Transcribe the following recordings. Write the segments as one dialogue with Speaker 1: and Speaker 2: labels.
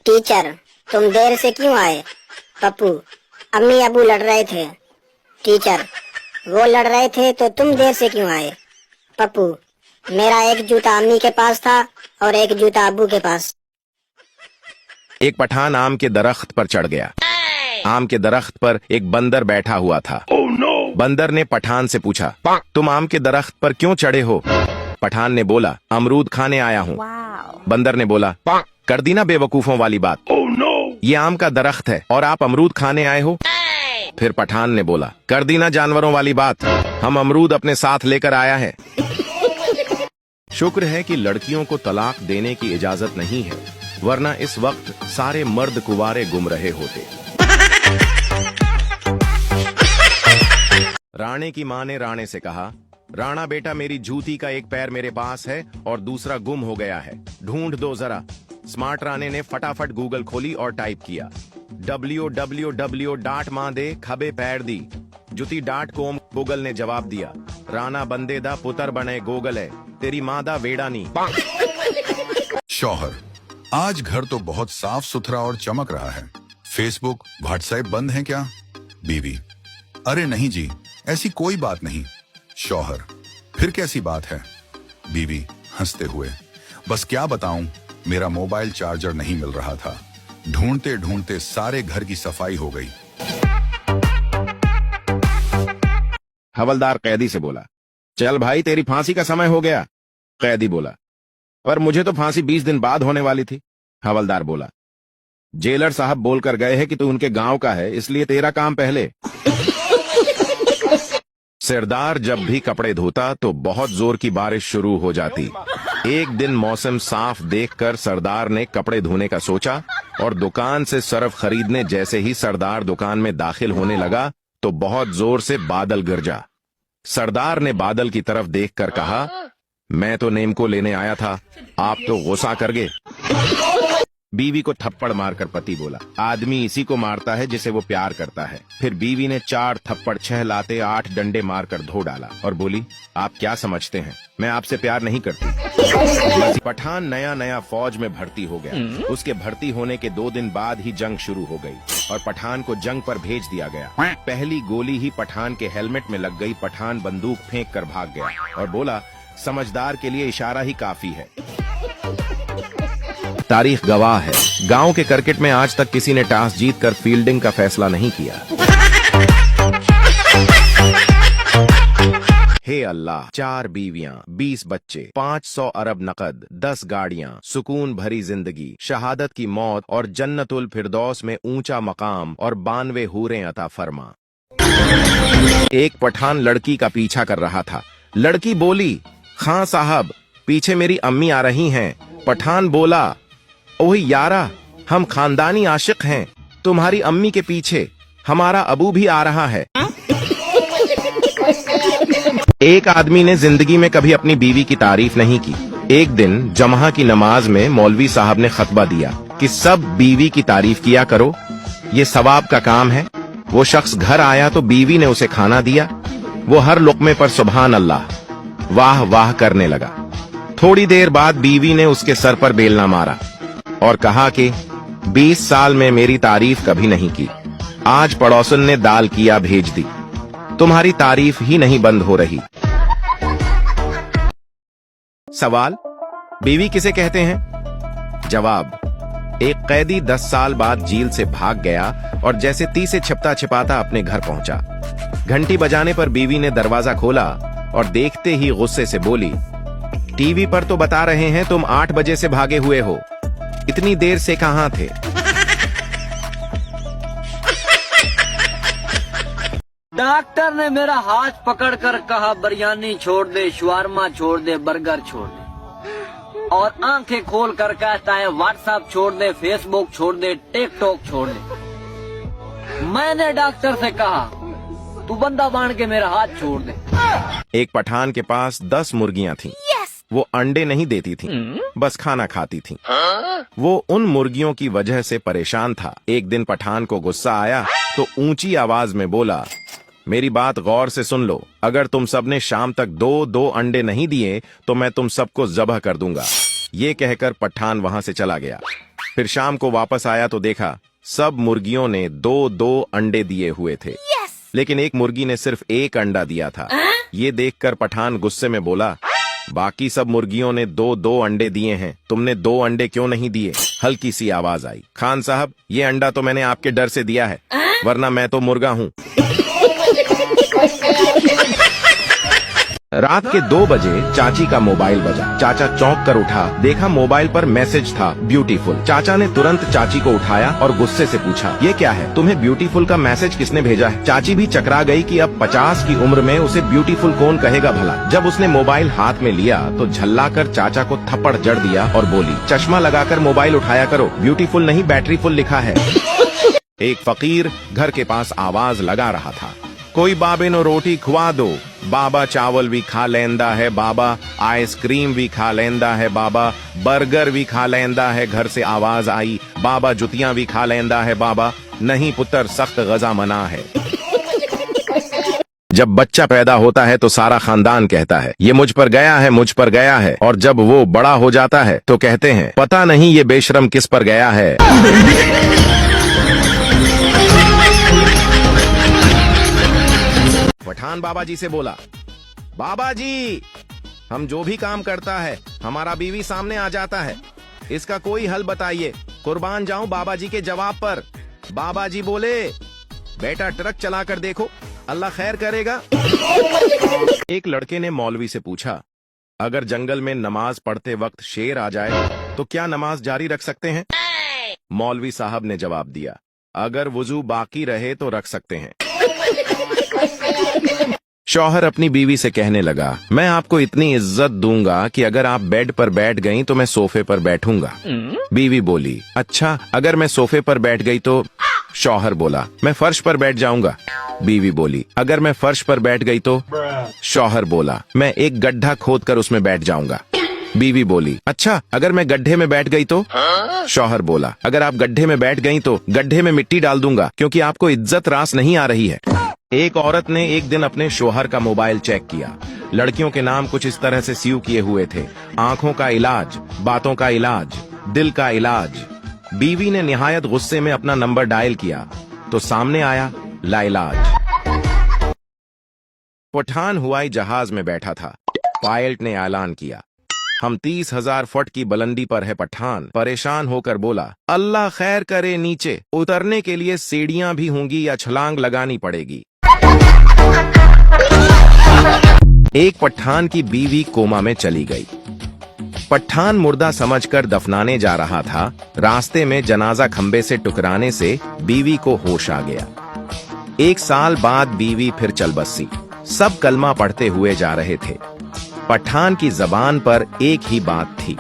Speaker 1: Teacher, तुम देर से क्यों आए? पप्पू, अम्मी अबू लड़ रहे थे। टीचर, वो लड़ रहे थे तो तुम देर से क्यों आए? पप्पू, मेरा एक जूता अम्मी के पास था और एक जूता अब्बू के पास।
Speaker 2: एक पठान आम के दरख्त पर चढ़ गया। आम के दरख्त पर एक बंदर बैठा हुआ था। बंदर ने पठान से पूछा, तुम आम के दरख्त पर क्यों चढ़े हो? पठान ने बोला, अमरूद खाने आया हूँ। बंदर ने बोला, कर दी ना बेवकूफों वाली बात। ये आम का दरख्त है और आप अमरूद खाने आए हो। फिर पठान ने बोला, कर दी ना जानवरों वाली बात, हम अमरूद अपने साथ लेकर आया है। शुक्र है कि लड़कियों को तलाक देने की इजाजत नहीं है, वरना इस वक्त सारे मर्द कुंवारे गुम रहे होते। राणे की माँ ने राणे से कहा, राणा बेटा, मेरी जूती का एक पैर मेरे पास है और दूसरा गुम हो गया है, ढूंढ दो जरा। स्मार्ट राणे ने फटाफट गूगल खोली और टाइप किया, www. दे खबे पैर दी जुती .com। गूगल ने जवाब दिया, राणा बंदे दा पुतर बने गोगल है, तेरी माँ दा वेड़ा नी।
Speaker 3: शौहर, आज घर तो बहुत साफ सुथरा और चमक रहा है, फेसबुक व्हाट्सएप बंद है क्या? बीवी, अरे नहीं जी, ऐसी कोई बात नहीं। शौहर, फिर कैसी बात है? बीवी हंसते हुए, बस क्या बताऊं, मेरा मोबाइल चार्जर नहीं मिल रहा था, ढूंढते ढूंढते सारे घर की सफाई हो गई।
Speaker 2: हवलदार कैदी से बोला, चल भाई, तेरी फांसी का समय हो गया। कैदी बोला, पर मुझे तो फांसी 20 दिन बाद होने वाली थी। हवलदार बोला, जेलर साहब बोलकर गए हैं कि तू उनके गांव का है, इसलिए तेरा काम पहले। सरदार जब भी कपड़े धोता तो बहुत जोर की बारिश शुरू हो जाती। एक दिन मौसम साफ देखकर सरदार ने कपड़े धोने का सोचा और दुकान से सर्फ खरीदने जैसे ही सरदार दुकान में दाखिल होने लगा तो बहुत जोर से बादल गरजा। सरदार ने बादल की तरफ देखकर कहा, मैं तो नेम को लेने आया था, आप तो गुस्सा कर गए। बीवी को थप्पड़ मारकर पति बोला, आदमी इसी को मारता है जिसे वो प्यार करता है। फिर बीवी ने 4 थप्पड़ 6 लाते 8 डंडे मारकर धो डाला और बोली, आप क्या समझते हैं, मैं आपसे प्यार नहीं करती। पठान नया नया फौज में भर्ती हो गया। उसके भर्ती होने के 2 दिन बाद ही जंग शुरू हो गई और पठान को जंग पर भेज दिया गया। पहली गोली ही पठान के हेलमेट में लग गई। पठान बंदूक फेंक कर भाग गया और बोला, समझदार के लिए इशारा ही काफी है। तारीख गवाह है, गांव के क्रिकेट में आज तक किसी ने टॉस जीतकर फील्डिंग का फैसला नहीं किया। हे अल्लाह, 4 बीवियां, 20 बच्चे, 500 अरब नकद, 10 गाड़ियां, सुकून भरी जिंदगी, शहादत की मौत और जन्नतुल फिरदौस में ऊंचा मकाम और 92 हूरें अता फरमा। एक पठान लड़की का पीछा कर रहा था। लड़की बोली, खां साहब, पीछे मेरी अम्मी आ रही हैं। पठान बोला, ओही यारा, हम खानदानी आशिक हैं, तुम्हारी अम्मी के पीछे हमारा अबू भी आ रहा है। एक आदमी ने जिंदगी में कभी अपनी बीवी की तारीफ नहीं की। एक दिन जमा की नमाज में मौलवी साहब ने खतबा दिया कि सब बीवी की तारीफ किया करो, ये सवाब का काम है। वो शख्स घर आया तो बीवी ने उसे खाना दिया। वो हर लुक़मे पर सुभान अल्लाह, वाह वाह करने लगा। थोड़ी देर बाद बीवी ने उसके सर पर बेलना मारा और कहा कि 20 साल में मेरी तारीफ कभी नहीं की, आज पड़ोसन ने दाल किया भेज दी, तुम्हारी तारीफ ही नहीं बंद हो रही। सवाल, बीवी किसे कहते हैं? जवाब, एक कैदी 10 साल बाद जेल से भाग गया और जैसे ती से छिपता छिपाता अपने घर पहुंचा। घंटी बजाने पर बीवी ने दरवाजा खोला और देखते ही गुस्से से बोली, टीवी पर तो बता रहे हैं तुम 8 बजे से भागे हुए हो, इतनी देर से कहां थे?
Speaker 4: डॉक्टर ने मेरा हाथ पकड़कर कहा, बिरयानी छोड़ दे, शवारमा छोड़ दे, बर्गर छोड़ दे, और आंखें खोल कर कहता है व्हाट्सएप छोड़ दे, फेसबुक छोड़ दे, टिकटॉक छोड़ दे। मैंने डॉक्टर से कहा, तू बंदा बांध के मेरा हाथ छोड़ दे।
Speaker 2: एक पठान के पास 10 मुर्गियां थीं। वो अंडे नहीं देती थीं, बस खाना खाती थीं। वो उन मुर्गियों की वजह से परेशान था। एक दिन पठान को गुस्सा आया तो ऊंची आवाज में बोला, मेरी बात गौर से सुन लो, अगर तुम सबने शाम तक 2 अंडे नहीं दिए तो मैं तुम सबको ज़ब्ह कर दूंगा। ये कहकर पठान वहां से चला गया। फिर शाम को वापस आया तो देखा सब मुर्गियों ने 2-2 अंडे दिए हुए थे, लेकिन एक मुर्गी ने सिर्फ 1 अंडा दिया था। ये देखकर पठान गुस्से में बोला, बाकी सब मुर्गियों ने 2-2 अंडे दिए हैं, तुमने 2 अंडे क्यों नहीं दिए? हल्की सी आवाज आई, खान साहब ये अंडा तो मैंने आपके डर से दिया है, वरना मैं तो मुर्गा हूँ। रात के 2 बजे चाची का मोबाइल बजा। चाचा चौंक कर उठा, देखा मोबाइल पर मैसेज था, ब्यूटीफुल। चाचा ने तुरंत चाची को उठाया और गुस्से से पूछा, ये क्या है? तुम्हें ब्यूटीफुल का मैसेज किसने भेजा है? चाची भी चकरा गई कि अब 50 की उम्र में उसे ब्यूटीफुल कौन कहेगा भला। जब उसने मोबाइल हाथ में लिया तो झल्ला कर चाचा को थप्पड़ जड़ दिया और बोली, चश्मा लगाकर मोबाइल उठाया करो, ब्यूटीफुल नहीं बैटरी फुल लिखा है। एक फकीर घर के पास आवाज लगा रहा था, कोई बाबे नो रोटी खुआ दो, बाबा चावल भी खा लेंदा है, बाबा आइसक्रीम भी खा लेंदा है, बाबा बर्गर भी खा लेंदा है। घर से आवाज आई, बाबा जुतियां भी खा लेंदा है, बाबा नहीं पुत्र सख्त गजा मना है। जब बच्चा पैदा होता है तो सारा खानदान कहता है, ये मुझ पर गया है, मुझ पर गया है, और जब वो बड़ा हो जाता है तो कहते हैं, पता नहीं ये बेशरम किस पर गया है। पठान बाबा जी से बोला, बाबा जी हम जो भी काम करता है हमारा बीवी सामने आ जाता है, इसका कोई हल बताइए, कुर्बान जाऊं बाबा जी के जवाब पर। बाबा जी बोले, बेटा ट्रक चलाकर देखो, अल्लाह खैर करेगा। एक लड़के ने मौलवी से पूछा, अगर जंगल में नमाज पढ़ते वक्त शेर आ जाए तो क्या नमाज जारी रख सकते हैं? मौलवी साहब ने जवाब दिया, अगर वुजू बाकी रहे तो रख सकते हैं। शौहर अपनी बीवी से कहने लगा, मैं आपको इतनी इज्जत दूंगा कि अगर आप बेड पर बैठ गईं तो मैं सोफे पर बैठूंगा। बीवी बोली, अच्छा अगर मैं सोफे पर बैठ गई तो? शौहर बोला, मैं फर्श पर बैठ जाऊंगा। बीवी बोली, अगर मैं फर्श पर बैठ गई तो? शौहर बोला, मैं एक गड्ढा खोदकर उसमें बैठ जाऊंगा। बीवी बोली, अच्छा अगर मैं गड्ढे में बैठ गई तो? शौहर बोला, अगर आप गड्ढे में बैठ गई तो गड्ढे में मिट्टी डाल दूंगा, क्योंकि आपको इज्जत रास नहीं आ रही है। एक औरत ने एक दिन अपने शौहर का मोबाइल चेक किया। लड़कियों के नाम कुछ इस तरह से सीव किए हुए थे, आंखों का इलाज, बातों का इलाज, दिल का इलाज। बीवी ने निहायत गुस्से में अपना नंबर डायल किया तो सामने आया लाइलाज। पठान हवाई जहाज में बैठा था। पायलट ने ऐलान किया, हम 30,000 फुट की बुलंदी पर है। पठान परेशान होकर बोला, अल्लाह खैर करे, नीचे उतरने के लिए सीढ़ियां भी होंगी या छलांग लगानी पड़ेगी। एक पठान की बीवी कोमा में चली गई। पठान मुर्दा समझकर दफनाने जा रहा था, रास्ते में जनाजा खंबे से टकराने से बीवी को होश आ गया। 1 साल बाद बीवी फिर चल बसी। सब कलमा पढ़ते हुए जा रहे थे। पठान की जबान पर एक ही बात थी,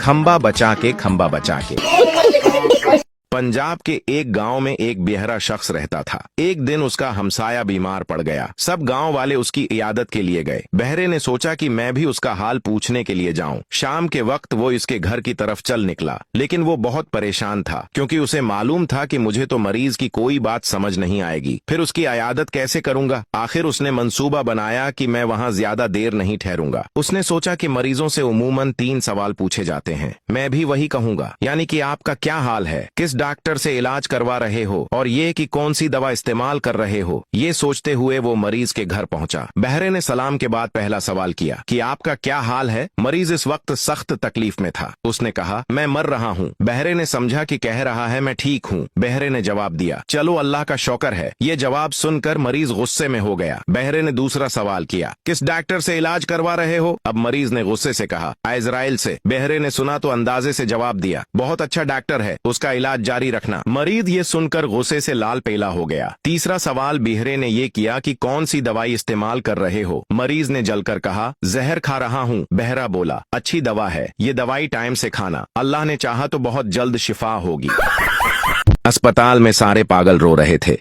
Speaker 2: खंबा बचा के, खंबा बचा के। पंजाब के एक गांव में एक बेहरा शख्स रहता था। एक दिन उसका हमसाया बीमार पड़ गया। सब गांव वाले उसकी इयादत के लिए गए। बहरे ने सोचा कि मैं भी उसका हाल पूछने के लिए जाऊं। शाम के वक्त वो इसके घर की तरफ चल निकला, लेकिन वो बहुत परेशान था, क्योंकि उसे मालूम था कि मुझे तो मरीज की कोई बात समझ नहीं आएगी, फिर उसकी इयादत कैसे करूंगा। आखिर उसने मंसूबा बनाया कि मैं वहां ज्यादा देर नहीं ठहरूंगा। उसने सोचा कि मरीजों से उमूमन 3 सवाल पूछे जाते हैं, मैं भी वही कहूंगा, यानी कि आपका क्या हाल है, किस डॉक्टर से इलाज करवा रहे हो, और ये कि कौन सी दवा इस्तेमाल कर रहे हो। ये सोचते हुए वो मरीज के घर पहुंचा। बहरे ने सलाम के बाद पहला सवाल किया कि आपका क्या हाल है। मरीज इस वक्त सख्त तकलीफ में था। उसने कहा, मैं मर रहा हूँ। बहरे ने समझा कि कह रहा है मैं ठीक हूँ। बहरे ने जवाब दिया, चलो अल्लाह का शुक्र है। ये जवाब सुनकर मरीज गुस्से में हो गया। बहरे ने दूसरा सवाल किया, किस डॉक्टर से इलाज करवा रहे हो। अब मरीज ने गुस्से से कहा, इजराइल से। बहरे ने सुना तो अंदाजे से जवाब दिया, बहुत अच्छा डॉक्टर है, उसका इलाज जारी रखना। मरीज ये सुनकर गुस्से से लाल पीला हो गया। तीसरा सवाल बहरे ने ये किया कि कौन सी दवाई इस्तेमाल कर रहे हो। मरीज ने जलकर कहा, जहर खा रहा हूँ। बहरा बोला, अच्छी दवा है, ये दवाई टाइम से खाना, अल्लाह ने चाहा तो बहुत जल्द शिफा होगी। अस्पताल में सारे पागल रो रहे थे।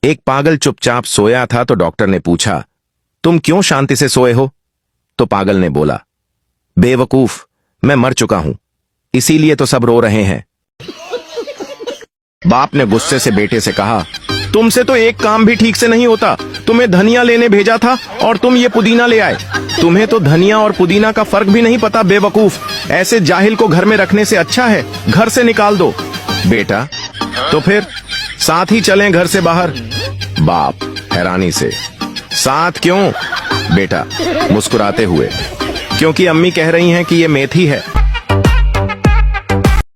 Speaker 2: एक पागल चुपचाप सोया था तो डॉक्टर ने पूछा, तुम क्यों शांति से सोए हो। तो पागल ने बोला, बेवकूफ, मैं मर चुका हूं, इसीलिए तो सब रो रहे हैं। बाप ने गुस्से से बेटे से कहा, तुमसे तो एक काम भी ठीक से नहीं होता। तुम्हें धनिया लेने भेजा था और तुम ये पुदीना ले आए। तुम्हें तो धनिया और पुदीना का फर्क भी नहीं पता, बेवकूफ। ऐसे जाहिल को घर में रखने से अच्छा है घर से निकाल दो। बेटा, तो फिर साथ ही चलें घर से बाहर। बाप हैरानी से, साथ क्यों बेटा? मुस्कुराते हुए, क्योंकि अम्मी कह रही हैं कि ये मेथी है।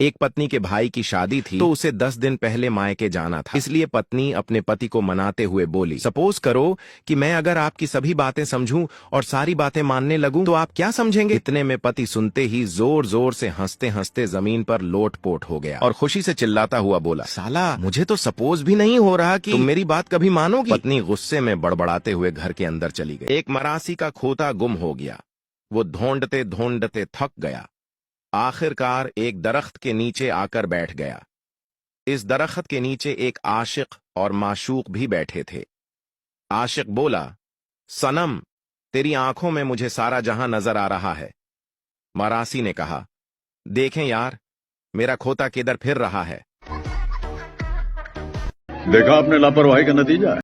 Speaker 2: एक पत्नी के भाई की शादी थी तो उसे 10 दिन पहले मायके जाना था, इसलिए पत्नी अपने पति को मनाते हुए बोली, सपोज करो कि मैं अगर आपकी सभी बातें समझूं और सारी बातें मानने लगूं तो आप क्या समझेंगे? इतने में पति सुनते ही जोर जोर से हंसते हंसते जमीन पर लोटपोट हो गया और खुशी से चिल्लाता हुआ बोला, साला मुझे तो सपोज भी नहीं हो रहा कि तुम मेरी बात कभी मानोगी। पत्नी गुस्से में बड़बड़ाते हुए घर के अंदर चली गई। एक मरासी का खोता गुम हो गया। वो ढूंढते ढूंढते थक गया। आखिरकार एक दरख्त के नीचे आकर बैठ गया। इस दरख्त के नीचे एक आशिक और माशूक भी बैठे थे। आशिक बोला, सनम, तेरी आंखों में मुझे सारा जहां नजर आ रहा है। मरासी ने कहा, देखें यार, मेरा खोता किधर फिर रहा है।
Speaker 5: देखा आपने लापरवाही का नतीजा है।